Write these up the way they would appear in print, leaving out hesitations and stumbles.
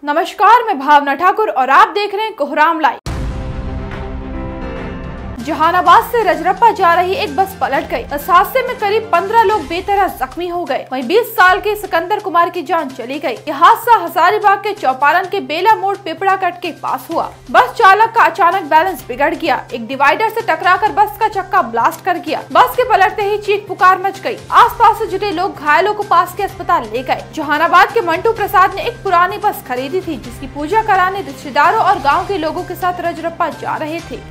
नमस्कार, मैं भावना ठाकुर और आप देख रहे हैं कोहराम लाइव। जहानाबाद से रजरप्पा जा रही एक बस पलट गई। इस हादसे में करीब 15 लोग बेतरह जख्मी हो गए। वहीं 20 साल के सिकंदर कुमार की जान चली गई। यह हादसा हजारीबाग के चौपारण के बेला मोड़ पिपड़ा कट के पास हुआ। बस चालक का अचानक बैलेंस बिगड़ गया। एक डिवाइडर से टकराकर बस का चक्का ब्लास्ट कर गया। बस के पलटते ही चीख पुकार मच गई। आसपास से जुटे लोग घायलों को पास के अस्पताल ले गए। जहानाबाद के मंटू प्रसाद ने एक पुरानी बस खरीदी थी, जिसकी पूजा कराने रिश्तेदारों और गाँव के लोगों के साथ रजरप्पा जा रहे थे।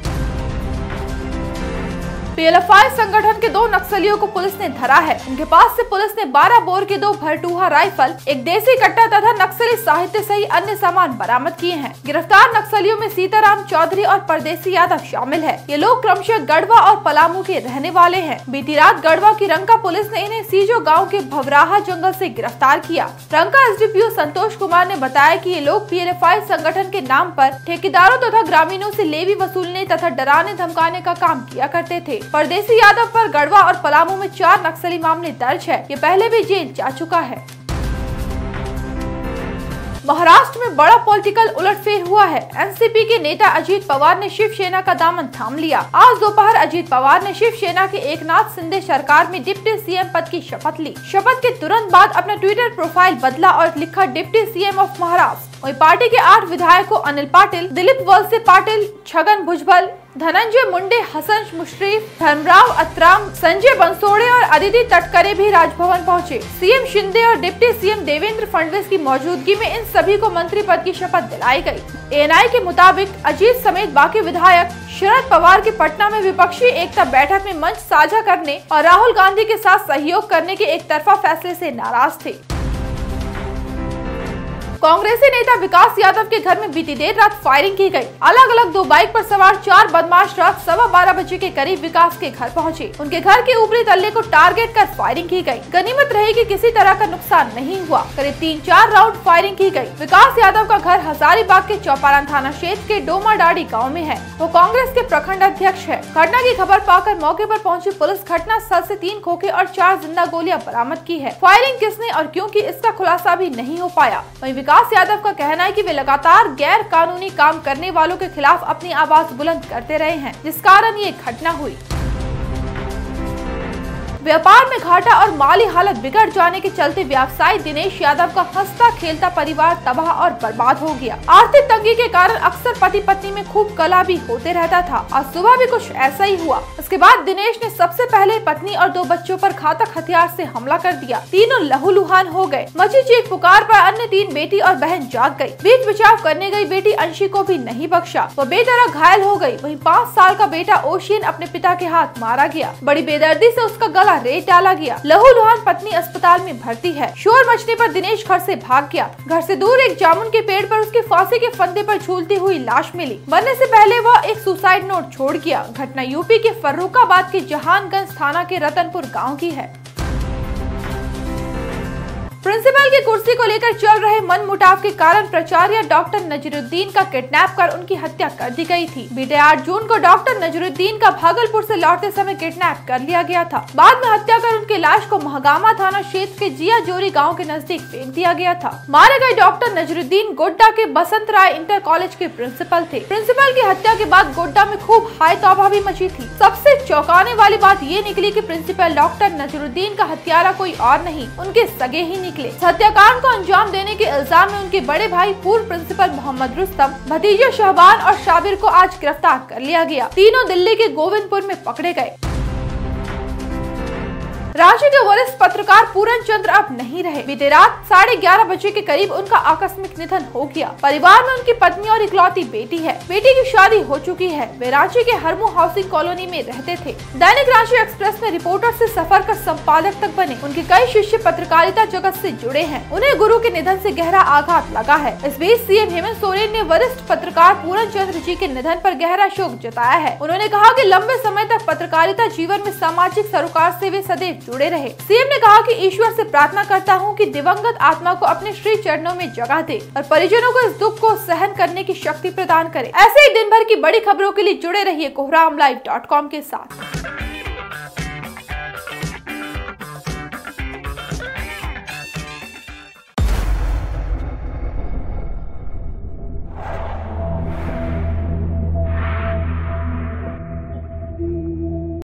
पीएलएफआई संगठन के 2 नक्सलियों को पुलिस ने धरा है। उनके पास से पुलिस ने 12 बोर के 2 भरटूहा राइफल, एक देसी कट्टा तथा नक्सली साहित्य सहित अन्य सामान बरामद किए हैं। गिरफ्तार नक्सलियों में सीताराम चौधरी और परदेसी यादव शामिल है। ये लोग क्रमशः गढ़वा और पलामू के रहने वाले हैं। बीती रात गढ़वा की रंका पुलिस ने इन्हें सीजो गाँव के भवराहा जंगल से गिरफ्तार किया। रंका एसडीपीओ संतोष कुमार ने बताया कि ये लोग पीएलएफआई संगठन के नाम पर ठेकेदारों तथा ग्रामीणों से लेवी वसूलने तथा डराने धमकाने का काम किया करते थे। परदेसी यादव पर गढ़वा और पलामू में 4 नक्सली मामले दर्ज है। ये पहले भी जेल जा चुका है। महाराष्ट्र में बड़ा पॉलिटिकल उलटफेर हुआ है। एनसीपी के नेता अजीत पवार ने शिवसेना का दामन थाम लिया। आज दोपहर अजीत पवार ने शिवसेना के एकनाथ शिंदे सरकार में डिप्टी सीएम पद की शपथ ली। शपथ के तुरंत बाद अपना ट्विटर प्रोफाइल बदला और लिखा डिप्टी सीएम ऑफ महाराष्ट्र। वहीं पार्टी के 8 विधायकों अनिल पाटिल, दिलीप वलसे पाटिल, छगन भुजबल, धनंजय मुंडे, हसन मुश्रीफ, धर्मराव अत्राम, संजय बंसोड़े और अदिति तटकरे भी राजभवन पहुंचे। सीएम शिंदे और डिप्टी सीएम देवेंद्र फडणवीस की मौजूदगी में इन सभी को मंत्री पद की शपथ दिलाई गई। एएनआई के मुताबिक अजीत समेत बाकी विधायक शरद पवार की पटना में विपक्षी एकता बैठक में मंच साझा करने और राहुल गांधी के साथ सहयोग करने के एक तरफा फैसले से नाराज थे। कांग्रेसी नेता विकास यादव के घर में बीती देर रात फायरिंग की गई। अलग अलग 2 बाइक पर सवार 4 बदमाश रात 12:15 बजे के करीब विकास के घर पहुंचे। उनके घर के ऊपरी तल्ले को टारगेट कर फायरिंग की गई। गनीमत रही कि किसी तरह का नुकसान नहीं हुआ। करीब 3-4 राउंड फायरिंग की गई। विकास यादव का घर हजारीबाग के चौपारण थाना क्षेत्र के डोमाडाड़ी गाँव में है। वो कांग्रेस के प्रखंड अध्यक्ष है। घटना की खबर पाकर मौके पर पहुंची पुलिस घटना स्थल से 3 खोखे और 4 जिंदा गोलियां बरामद की है। फायरिंग किसने और क्यों की, इसका खुलासा भी नहीं हो पाया। वहीं विकास यादव का कहना है कि वे लगातार गैर कानूनी काम करने वालों के खिलाफ अपनी आवाज बुलंद करते रहे हैं, जिस कारण ये घटना हुई। व्यापार में घाटा और माली हालत बिगड़ जाने के चलते व्यवसायी दिनेश यादव का हंसता खेलता परिवार तबाह और बर्बाद हो गया। आर्थिक तंगी के कारण अक्सर पति पत्नी में खूब कलह भी होते रहता था। आज सुबह भी कुछ ऐसा ही हुआ। इसके बाद दिनेश ने सबसे पहले पत्नी और 2 बच्चों पर घातक हथियार से हमला कर दिया। तीनों लहूलुहान हो गए। मची चीख पुकार पर अन्य 3 बेटी और बहन जाग गयी। बीच बचाव करने गयी बेटी अंशी को भी नहीं बख्शा। वो बेतरह घायल हो गयी। वहीं 5 साल का बेटा ओशियन अपने पिता के हाथ मारा गया। बड़ी बेदर्दी से उसका गला रेत डाला गया। लहूलुहान पत्नी अस्पताल में भर्ती है। शोर मचने पर दिनेश घर से भाग गया। घर से दूर एक जामुन के पेड़ पर उसके फांसी के फंदे पर झूलती हुई लाश मिली। मरने से पहले वह एक सुसाइड नोट छोड़ गया। घटना यूपी के फर्रुखाबाद के जहानगंज थाना के रतनपुर गाँव की है। प्रिंसिपल की कुर्सी को लेकर चल रहे मनमुटाव के कारण प्राचार्य डॉक्टर नजरुद्दीन का किडनैप कर उनकी हत्या कर दी गई थी। बीते 8 जून को डॉक्टर नजरुद्दीन का भागलपुर से लौटते समय किडनैप कर लिया गया था। बाद में हत्या कर उनकी लाश को महगामा थाना क्षेत्र के जिया जोरी गाँव के नजदीक फेंक दिया गया था। मारे गए डॉक्टर नजरुद्दीन गोड्डा के बसंत राय इंटर कॉलेज के प्रिंसिपल थे। प्रिंसिपल की हत्या के बाद गोड्डा में खूब हाय तौबा भी मची थी। सबसे चौंकाने वाली बात ये निकली कि प्रिंसिपल डॉक्टर नजरुद्दीन का हत्यारा कोई और नहीं, उनके सगे ही निकले। हत्याकांड को अंजाम देने के इल्जाम में उनके बड़े भाई पूर्व प्रिंसिपल मोहम्मद रुस्तम, भतीजे शहबान और शाबिर को आज गिरफ्तार कर लिया गया। तीनों दिल्ली के गोविंदपुर में पकड़े गए। रांची के वरिष्ठ पत्रकार पूरन चंद्र अब नहीं रहे। बीते रात 11:30 बजे के करीब उनका आकस्मिक निधन हो गया। परिवार में उनकी पत्नी और इकलौती बेटी है। बेटी की शादी हो चुकी है। वे रांची के हरमू हाउसिंग कॉलोनी में रहते थे। दैनिक रांची एक्सप्रेस में रिपोर्टर से सफर कर संपादक तक बने। उनके कई शिष्य पत्रकारिता जगत से जुड़े हैं। उन्हें गुरु के निधन से गहरा आघात लगा है। इस बीच सीएम हेमंत सोरेन ने वरिष्ठ पत्रकार पूरन चंद्र जी के निधन पर गहरा शोक जताया है। उन्होंने कहा कि लंबे समय तक पत्रकारिता जीवन में सामाजिक सरोकार से वे सदैव जुड़े रहे। सीएम ने कहा कि ईश्वर से प्रार्थना करता हूं कि दिवंगत आत्मा को अपने श्री चरणों में जगह दे और परिजनों को इस दुख को सहन करने की शक्ति प्रदान करे। ऐसे ही दिन भर की बड़ी खबरों के लिए जुड़े रहिए कोहरामलाइव.com के साथ।